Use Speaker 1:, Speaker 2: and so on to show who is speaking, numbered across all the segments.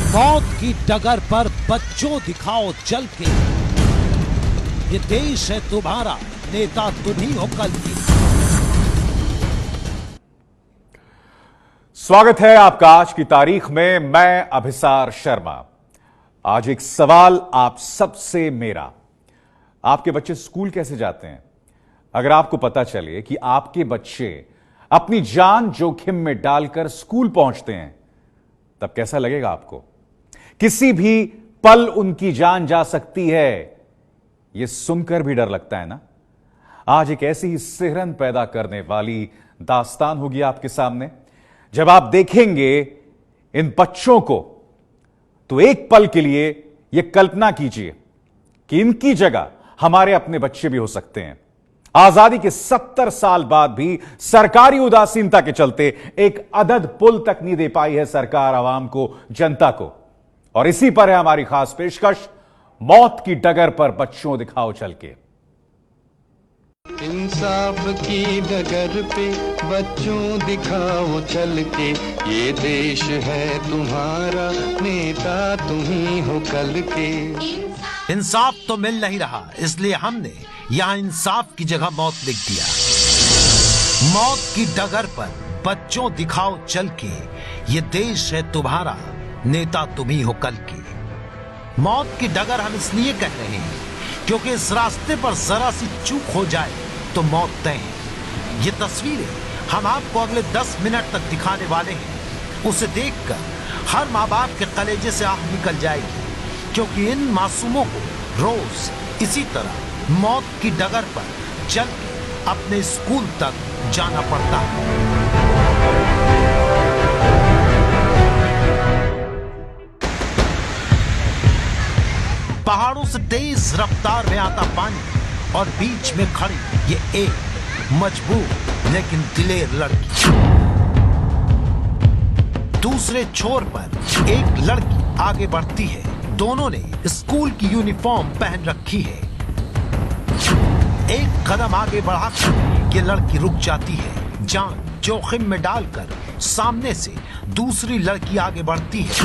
Speaker 1: मौत की डगर पर बच्चों दिखाओ चल के, ये देश है तुम्हारा, नेता तुम ही हो कल की।
Speaker 2: स्वागत है आपका आज की तारीख में। मैं अभिसार शर्मा। आज एक सवाल आप सबसे मेरा, आपके बच्चे स्कूल कैसे जाते हैं? अगर आपको पता चले कि आपके बच्चे अपनी जान जोखिम में डालकर स्कूल पहुंचते हैं, तब कैसा लगेगा आपको? किसी भी पल उनकी जान जा सकती है, यह सुनकर भी डर लगता है ना। आज एक ऐसी ही सिहरन पैदा करने वाली दास्तान होगी आपके सामने। जब आप देखेंगे इन बच्चों को, तो एक पल के लिए यह कल्पना कीजिए कि इनकी जगह हमारे अपने बच्चे भी हो सकते हैं। आजादी के 70 साल बाद भी सरकारी उदासीनता के चलते एक अदद पुल तक नहीं दे पाई है सरकार आवाम को, जनता को। और इसी पर है हमारी खास पेशकश, मौत की डगर पर बच्चों दिखाओ चल के।
Speaker 3: इंसाफ की डगर पे बच्चों दिखाओ चल के, ये देश है तुम्हारा, नेता तुम ही हो कल के।
Speaker 1: इंसाफ तो मिल नहीं रहा, इसलिए हमने यहां इंसाफ की जगह मौत लिख दिया। मौत की डगर पर बच्चों दिखाओ चल के, ये देश है तुम्हारा, नेता तुम ही हो कल के। मौत की डगर हम इसलिए कह रहे हैं क्योंकि इस रास्ते पर जरा सी चूक हो जाए तो मौत तय है। ये तस्वीरें हम आपको अगले 10 मिनट तक दिखाने वाले हैं। उसे देखकर हर माँ बाप के कलेजे से आह निकल जाएगी, क्योंकि इन मासूमों को रोज इसी तरह मौत की डगर पर चल के अपने स्कूल तक जाना पड़ता है। पहाड़ों से तेज रफ्तार में आता पानी और बीच में खड़ी ये एक मजबूर लेकिन दिलेर लड़की। दूसरे छोर पर एक लड़की आगे बढ़ती है। दोनों ने स्कूल की यूनिफॉर्म पहन रखी है। एक कदम आगे बढ़ाकर ये लड़की रुक जाती है। जान जोखिम में डालकर सामने से दूसरी लड़की आगे बढ़ती है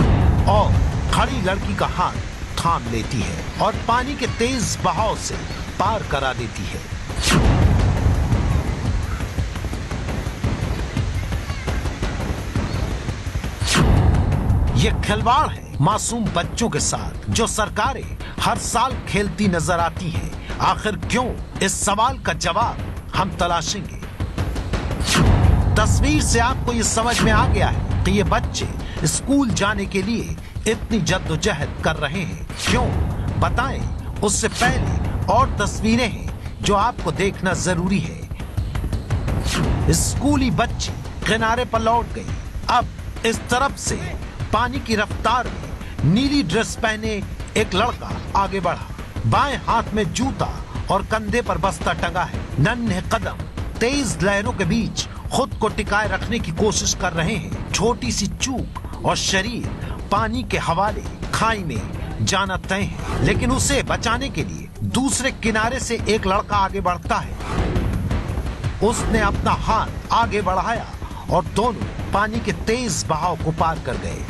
Speaker 1: और खड़ी लड़की का हाथ थाम लेती है और पानी के तेज बहाव से पार करा देती है। यह खिलवाड़ है मासूम बच्चों के साथ, जो सरकारें हर साल खेलती नजर आती हैं। आखिर क्यों? इस सवाल का जवाब हम तलाशेंगे। तस्वीर से आपको यह समझ में आ गया है कि ये बच्चे स्कूल जाने के लिए इतनी जद्दोजहद कर रहे हैं क्यों? बताएं। उससे पहले और तस्वीरें हैं जो आपको देखना जरूरी है। स्कूली बच्ची किनारे पर लौट गई। अब इस तरफ से पानी की रफ्तार में नीली ड्रेस पहने एक लड़का आगे बढ़ा। बाएं हाथ में जूता और कंधे पर बस्ता टंगा है। नन्हे कदम तेज लहरों के बीच खुद को टिकाए रखने की कोशिश कर रहे हैं। छोटी सी चूक और शरीर पानी के हवाले खाई में जाना तय है। लेकिन उसे बचाने के लिए दूसरे किनारे से एक लड़का आगे बढ़ता है। उसने अपना हाथ आगे बढ़ाया और दोनों पानी के तेज बहाव को पार कर गए।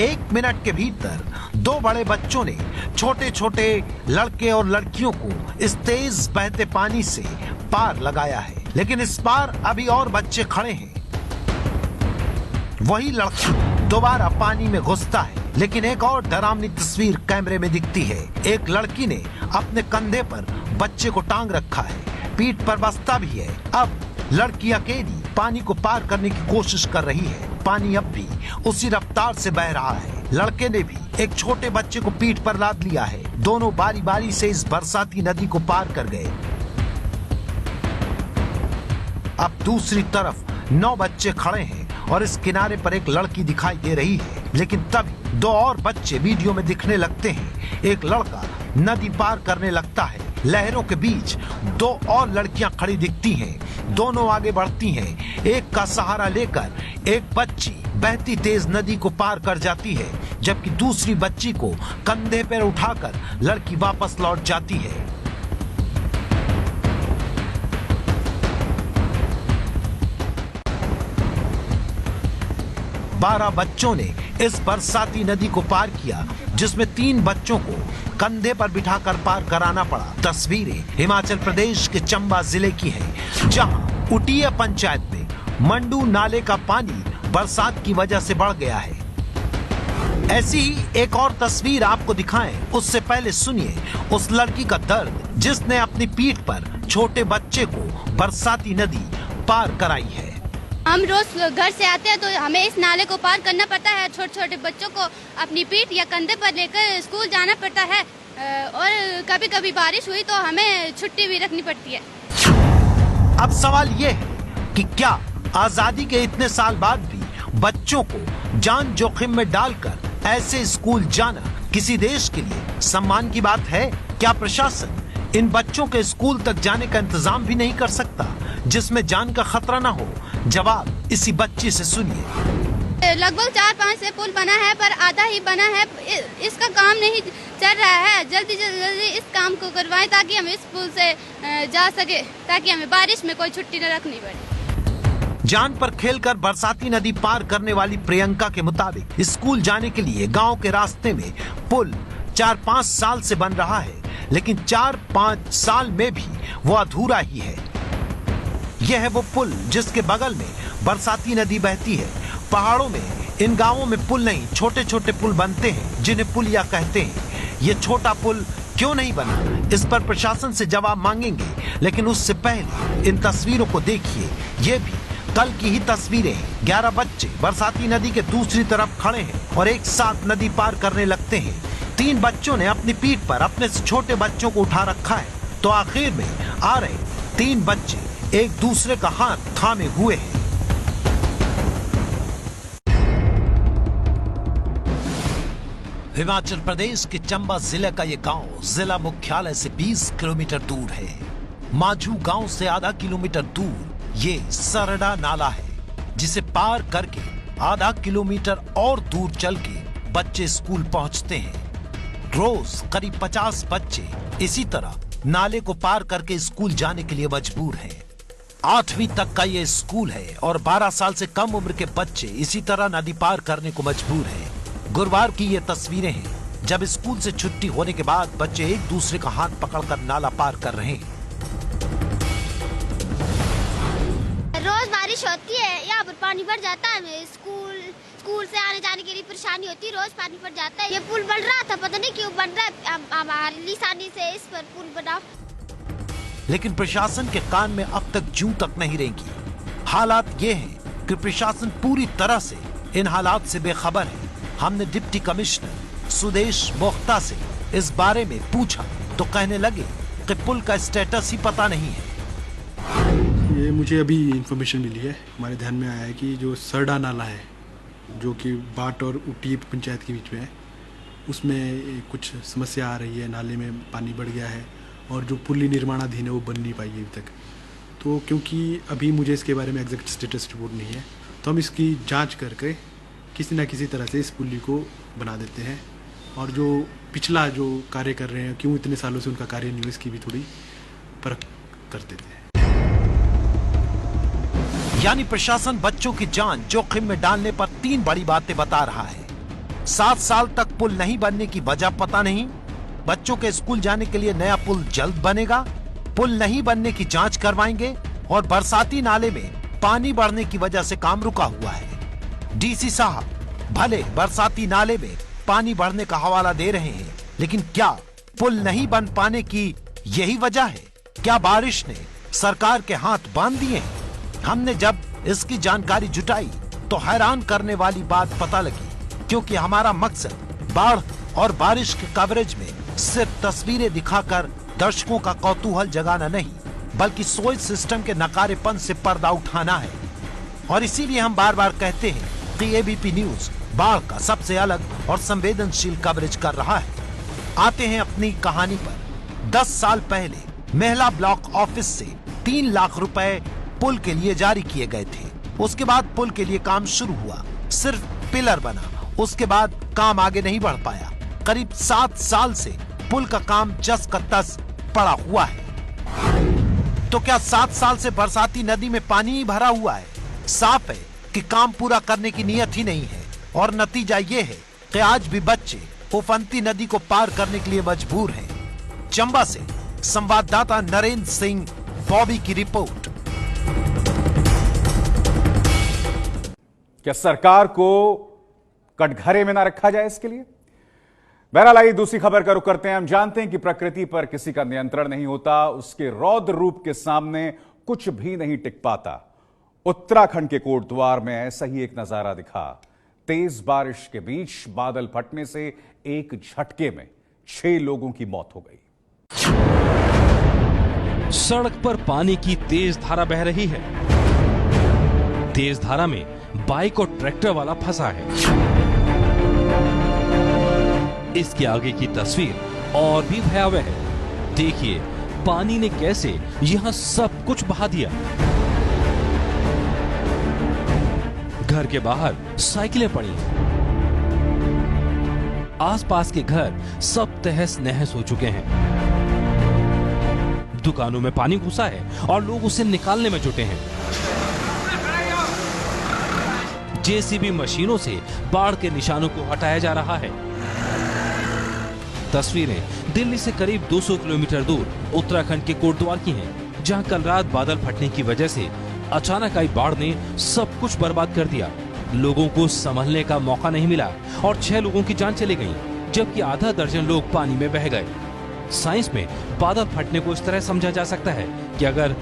Speaker 1: 1 मिनट के भीतर 2 बड़े बच्चों ने छोटे छोटे लड़के और लड़कियों को इस तेज बहते पानी से पार लगाया है। लेकिन इस पार अभी और बच्चे खड़े हैं। वही लड़का दोबारा पानी में घुसता है। लेकिन एक और डरावनी तस्वीर कैमरे में दिखती है। एक लड़की ने अपने कंधे पर बच्चे को टांग रखा है, पीठ पर बस्ता भी है। अब लड़की अकेली पानी को पार करने की कोशिश कर रही है। पानी अब भी उसी रफ्तार से बह रहा है। लड़के ने भी एक छोटे बच्चे को पीठ पर लाद लिया है। दोनों बारी बारी से इस बरसाती नदी को पार कर गए। अब दूसरी तरफ 9 बच्चे खड़े हैं और इस किनारे पर एक लड़की दिखाई दे रही है। लेकिन तभी 2 और बच्चे वीडियो में दिखने लगते हैं। एक लड़का नदी पार करने लगता है। लहरों के बीच 2 और लड़कियां खड़ी दिखती हैं। दोनों आगे बढ़ती हैं। एक का सहारा लेकर एक बच्ची बहती तेज नदी को पार कर जाती है, जबकि दूसरी बच्ची को कंधे पर उठाकर लड़की वापस लौट जाती है। 12 बच्चों ने इस बरसाती नदी को पार किया, जिसमें 3 बच्चों को कंधे पर बिठाकर पार कराना पड़ा। तस्वीरें हिमाचल प्रदेश के चंबा जिले की है, जहां उटिया पंचायत में मंडू नाले का पानी बरसात की वजह से बढ़ गया है। ऐसी ही एक और तस्वीर आपको दिखाएं, उससे पहले सुनिए उस लड़की का दर्द जिसने अपनी पीठ पर छोटे बच्चे को बरसाती नदी पार कराई है।
Speaker 4: हम रोज घर से आते हैं तो हमें इस नाले को पार करना पड़ता है। छोटे छोटे बच्चों को अपनी पीठ या कंधे पर लेकर स्कूल जाना पड़ता है, और कभी कभी बारिश हुई तो हमें छुट्टी भी रखनी पड़ती है।
Speaker 1: अब सवाल ये है कि क्या आजादी के इतने साल बाद भी बच्चों को जान जोखिम में डालकर ऐसे स्कूल जाना किसी देश के लिए सम्मान की बात है? क्या प्रशासन इन बच्चों के स्कूल तक जाने का इंतजाम भी नहीं कर सकता, जिसमें जान का खतरा न हो? जवाब इसी बच्ची से सुनिए।
Speaker 4: लगभग 4-5 से पुल बना है, पर आधा ही बना है। इसका काम नहीं चल रहा है। जल्दी जल्दी इस काम को करवाएं ताकि हम इस पुल से जा सके, ताकि हमें बारिश में कोई छुट्टी न रखनी पड़े।
Speaker 1: जान पर खेलकर बरसाती नदी पार करने वाली प्रियंका के मुताबिक स्कूल जाने के लिए गांव के रास्ते में पुल 4-5 साल से बन रहा है, लेकिन 4-5 साल में भी वो अधूरा ही है। यह है वो पुल जिसके बगल में बरसाती नदी बहती है। पहाड़ों में इन गांवों में पुल नहीं, छोटे छोटे पुल बनते हैं जिन्हें पुलिया कहते हैं। ये छोटा पुल क्यों नहीं बना, इस पर प्रशासन से जवाब मांगेंगे, लेकिन उससे पहले इन तस्वीरों को देखिए। ये भी कल की ही तस्वीरें हैं। 11 बच्चे बरसाती नदी के दूसरी तरफ खड़े हैं और एक साथ नदी पार करने लगते हैं। 3 बच्चों ने अपनी पीठ पर अपने छोटे बच्चों को उठा रखा है, तो आखिर में आ रहे 3 बच्चे एक दूसरे का हाथ थामे हुए हैं। हिमाचल प्रदेश के चंबा जिले का ये गांव जिला मुख्यालय से 20 किलोमीटर दूर है। माजू गांव से आधा किलोमीटर दूर ये सरडा नाला है, जिसे पार करके आधा किलोमीटर और दूर चल के बच्चे स्कूल पहुंचते हैं। रोज करीब 50 बच्चे इसी तरह नाले को पार करके स्कूल जाने के लिए मजबूर हैं। 8वीं तक का ये स्कूल है और 12 साल से कम उम्र के बच्चे इसी तरह नदी पार करने को मजबूर हैं। गुरुवार की ये तस्वीरें हैं, जब स्कूल से छुट्टी होने के बाद बच्चे एक दूसरे का हाथ पकड़कर नाला पार कर रहे हैं।
Speaker 4: रोज बारिश होती है, यहाँ पर पानी भर जाता है। हमें स्कूल से आने जाने के लिए परेशानी होती है। रोज पानी भर जाता है। ये पुल बन रहा था, पता नहीं क्यों बन रहा है। हमारी निशानी से इस पर पुल बना,
Speaker 1: लेकिन प्रशासन के कान में अब तक जूं तक नहीं रेंगी। हालात ये हैं कि प्रशासन पूरी तरह से इन हालात से बेखबर है। हमने डिप्टी कमिश्नर सुदेश मोख्ता से इस बारे में पूछा तो कहने लगे कि पुल का स्टेटस ही पता नहीं है।
Speaker 5: ये मुझे अभी इंफॉर्मेशन मिली है, हमारे ध्यान में आया है कि जो सरडा नाला है, जो कि बाट और उटी पंचायत के बीच में है, उसमें कुछ समस्या आ रही है। नाले में पानी बढ़ गया है और जो पुली निर्माणाधीन है वो बन नहीं पाई है अभी तक। तो क्योंकि अभी मुझे इसके बारे में एग्जैक्ट स्टेटस रिपोर्ट नहीं है, तो हम इसकी जांच करके किसी न किसी तरह से इस पुली को बना देते हैं। और जो पिछला जो कार्य कर रहे हैं, क्यों इतने सालों से उनका कार्य नहीं हुआ, इसकी भी थोड़ी परख कर देते हैं।
Speaker 1: यानी प्रशासन बच्चों की जान जोखिम में डालने पर 3 बड़ी बातें बता रहा है। 7 साल तक पुल नहीं बनने की वजह पता नहीं, बच्चों के स्कूल जाने के लिए नया पुल जल्द बनेगा, पुल नहीं बनने की जांच करवाएंगे, और बरसाती नाले में पानी बढ़ने की वजह से काम रुका हुआ है। डीसी साहब भले बरसाती नाले में पानी बढ़ने का हवाला दे रहे हैं, लेकिन क्या पुल नहीं बन पाने की यही वजह है? क्या बारिश ने सरकार के हाथ बांध दिए हैं? हमने जब इसकी जानकारी जुटाई तो हैरान करने वाली बात पता लगी, क्योंकि हमारा मकसद बाढ़ और बारिश के कवरेज में सिर्फ तस्वीरें दिखाकर दर्शकों का कौतूहल जगाना नहीं, बल्कि सोच सिस्टम के नकारेपन से पर्दा उठाना है। और इसीलिए हम बार बार कहते हैं कि एबीपी न्यूज बाढ़ का सबसे अलग और संवेदनशील कवरेज कर रहा है। आते हैं अपनी कहानी पर। 10 साल पहले महिला ब्लॉक ऑफिस से 3 लाख रुपए पुल के लिए जारी किए गए थे। उसके बाद पुल के लिए काम शुरू हुआ, सिर्फ पिलर बना, उसके बाद काम आगे नहीं बढ़ पाया। करीब 7 साल से पुल का काम जस का तस पड़ा हुआ है। तो क्या 7 साल से बरसाती नदी में पानी ही भरा हुआ है? साफ है कि काम पूरा करने की नीयत ही नहीं है और नतीजा ये है कि आज भी बच्चे उफनती नदी को पार करने के लिए मजबूर हैं। चंबा से संवाददाता नरेंद्र सिंह, बॉबी की रिपोर्ट।
Speaker 2: क्या सरकार को कटघरे में ना रखा जाए इसके लिए? बहरहाल आइए दूसरी खबर का रुख करते हैं। हम जानते हैं कि प्रकृति पर किसी का नियंत्रण नहीं होता, उसके रौद्र रूप के सामने कुछ भी नहीं टिक पाता। उत्तराखंड के कोटद्वार में ऐसा ही एक नजारा दिखा। तेज बारिश के बीच बादल फटने से एक झटके में 6 लोगों की मौत हो गई।
Speaker 6: सड़क पर पानी की तेज धारा बह रही है। तेज धारा में बाइक और ट्रैक्टर वाला फंसा है। इसके आगे की तस्वीर और भी भयावह है। देखिए पानी ने कैसे यहां सब कुछ बहा दिया। घर के बाहर साइकिलें पड़ी हैं। आसपास के घर सब तहस नहस हो चुके हैं। दुकानों में पानी घुसा है और लोग उसे निकालने में जुटे हैं। जेसीबी मशीनों से बाढ़ के निशानों को हटाया जा रहा है। तस्वीरें दिल्ली से करीब 200 किलोमीटर दूर उत्तराखंड के कोटद्वार की हैं, जहां कल रात बादल फटने की वजह से अचानक आई बाढ़ ने सब कुछ बर्बाद कर दिया। लोगों को संभलने का मौका नहीं मिला और 6 लोगों की जान चली गई, जबकि आधा दर्जन लोग पानी में बह गए। साइंस में बादल फटने को इस तरह समझा जा सकता है कि अगर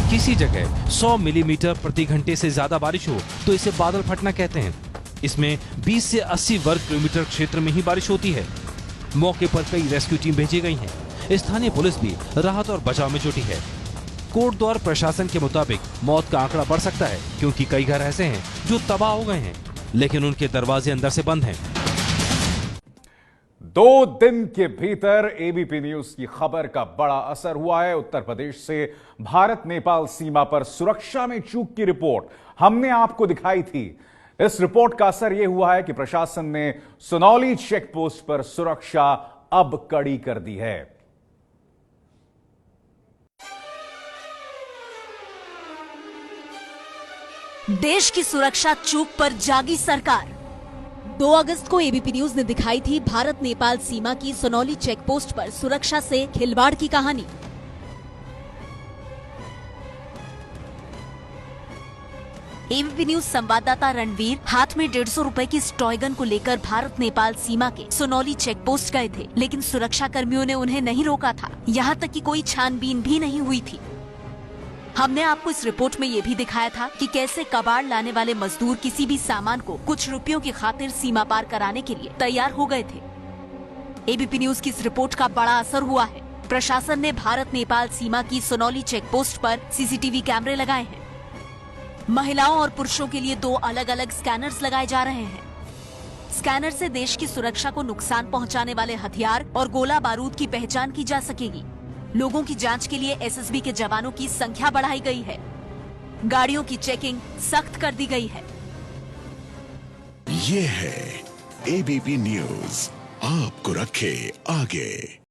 Speaker 6: किसी जगह 100 मिलीमीटर प्रति घंटे से ज्यादा बारिश हो तो इसे बादल फटना कहते हैं। इसमें 20 से 80 वर्ग किलोमीटर क्षेत्र में ही बारिश होती है। मौके पर कई रेस्क्यू टीम भेजी गई हैं। स्थानीय पुलिस भी राहत और बचाव में जुटी है। कोटद्वार प्रशासन के मुताबिक मौत का आंकड़ा बढ़ सकता है, क्योंकि कई घर ऐसे हैं जो तबाह हो गए हैं, लेकिन उनके दरवाजे अंदर से बंद हैं।
Speaker 2: 2 दिन के भीतर एबीपी न्यूज की खबर का बड़ा असर हुआ है। उत्तर प्रदेश से भारत नेपाल सीमा पर सुरक्षा में चूक की रिपोर्ट हमने आपको दिखाई थी। इस रिपोर्ट का असर यह हुआ है कि प्रशासन ने सुनौली चेक पोस्ट पर सुरक्षा अब कड़ी कर दी है।
Speaker 7: देश की सुरक्षा चूक पर जागी सरकार। 2 अगस्त को एबीपी न्यूज ने दिखाई थी भारत नेपाल सीमा की सुनौली चेक पोस्ट पर सुरक्षा से खिलवाड़ की कहानी। एबीपी न्यूज संवाददाता रणवीर हाथ में 150 रुपए की स्टॉयगन को लेकर भारत नेपाल सीमा के सुनौली चेक पोस्ट गए थे, लेकिन सुरक्षा कर्मियों ने उन्हें नहीं रोका था। यहाँ तक कि कोई छानबीन भी नहीं हुई थी। हमने आपको इस रिपोर्ट में ये भी दिखाया था कि कैसे कबाड़ लाने वाले मजदूर किसी भी सामान को कुछ रुपयों की खातिर सीमा पार कराने के लिए तैयार हो गए थे। एबीपी न्यूज की इस रिपोर्ट का बड़ा असर हुआ है। प्रशासन ने भारत नेपाल सीमा की सुनौली चेक पोस्ट पर सीसीटीवी कैमरे लगाए हैं। महिलाओं और पुरुषों के लिए 2 अलग अलग स्कैनर्स लगाए जा रहे हैं। स्कैनर से देश की सुरक्षा को नुकसान पहुंचाने वाले हथियार और गोला बारूद की पहचान की जा सकेगी। लोगों की जांच के लिए एसएसबी के जवानों की संख्या बढ़ाई गई है। गाड़ियों की चेकिंग सख्त कर दी गई है।
Speaker 8: ये है एबीपी न्यूज, आपको रखे आगे।